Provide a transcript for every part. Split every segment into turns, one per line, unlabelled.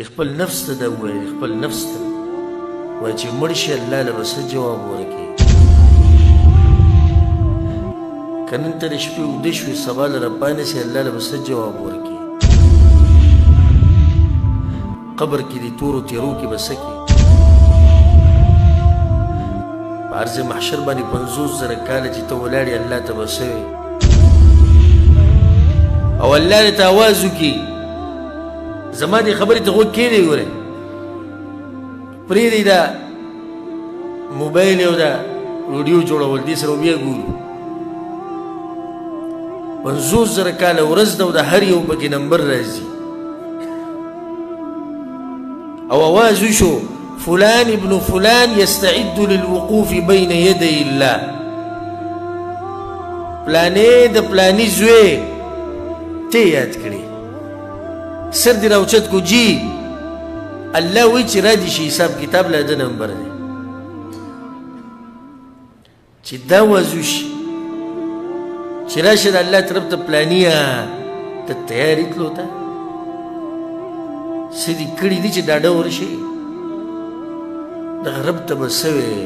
خپل نفس ته دا ووایي خپل نفس ته وایي چې مړ شي الله له به څه جواب ورکړي که نن ته د شپې اوده شوې سبا له راپانسې الله له به څه جواب ورکړي قبر کې د تورو تیرو کې به څه کړي په عرض محشر باندې 50,000 کاله چې ته ولاړې الله ته به څه وې او الله دې ته آواز وکړي زما دې خبرې ته غوږ کښېږدئ ګورئ پرېږدئ دا موبایل او دا ویډیو جوړول دې سره بیا ګورو 50,000 کاله ورځ ده او د هر یو پکې نمبر راځي او آواز وشو فلان ابن فلان يستعد للوقوف بين يدي الله پلانې د پلاني زوی ته یاد کړي سر دی راوچت کو جی الله وی چې را دي شي حساب کتاب له د نمبر دی چې دا وضو شي چې راشه د الله طرف ته پلانیه ته تیاری تلو ته څه دي کړي دي چې ډاډه ورشي دغه رب ته به څه وې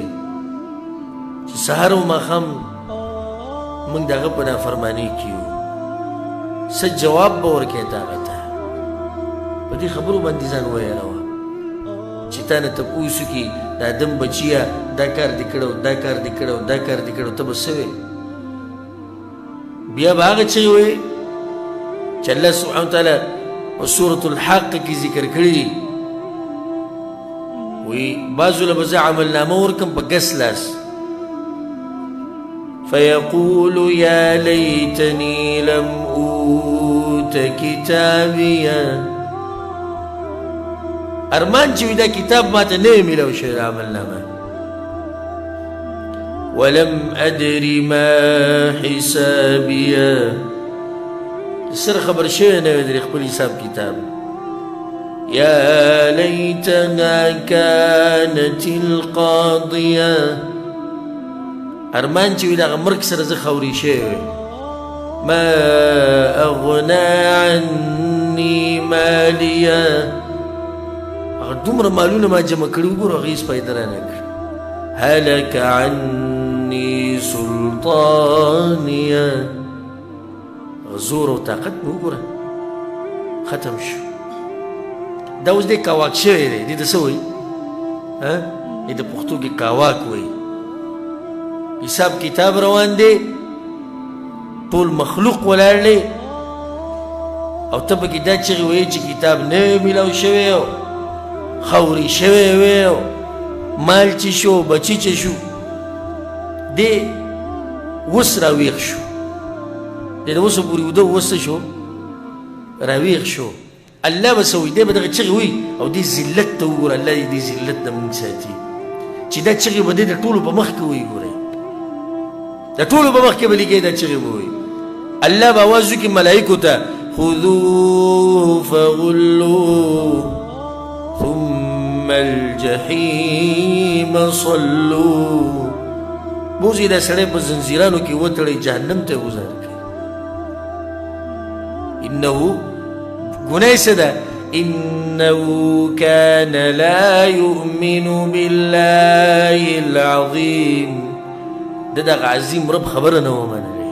چې سهار او ماښام موږ د هغه په نافرماني کې یو څه جواب به ورکړې ته هغه ته په دې خبرو باندې ځان ویروه چې تا نه تپوس وکړي د آدم بچیه دا کار دې کړی دا کار دې کړی دا کار دې کړی ته به څه وې بیا به هغه څه وې چې الله سبحانه وتعالی په سورة الحق کې ذکر کړي دي وی بعضو له به زه عملنامه ورکړم په ګس لاس فيقول يا ليتني لم أوت كتابيا ارمان چې وي دا کتاب ماته نه وي میلاو شوی د عملنامه ولم أدر ما حسابيا سر خبر شوی نه وي د خپل حساب کتاب يا ليتها كانت القاضية ارمان چې وي د هغه مرګ سره زه خوري شوی ما أغنى عني ماليا هغه دومره مالونه ما جمع کړي وګوره هغه هېڅ فایده رانه کړي هلك عني سلطانیه زور او طاقت مې وګوره ختم شو دا اوس دی کاواک شوی دی دې ته څه وایي دې د پښتو کې کاواک وایي حساب کتاب روان دی ټول مخلوق ولاړ دی او ته پکې دا چغې وایي چې کتاب نه وی میلاو شوی او خوري شوی وی او مال چې شو بچي چې شو دی اوس راویښ شو دی د اوسه پورې اوده اوس شو راویښ شو الله به څه وایي دی به دغه چغې وایي او دې ذلت ته وګوره الله دې دې ذلت نه مونږ ساتي چې دا چغې به دی د ټولو په مخ کې وایي ګورئ د ټولو په مخ کې به لګي دا چغې به وایي الله به آواز وکړي ملایکو ته خذوه فغلوه ثم الجحیم صلوه بوځي دا سړی په زنځیرانو کې وتړئ جهنم ته یې وزار کړي انه ګناه څه ده إنه كان لا يؤمن بالله العظيم دغه عظیم رب خبره نه ومنلې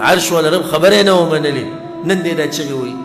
عرش ولا رب خبره نه ومنلې نن دې دا چغې وایي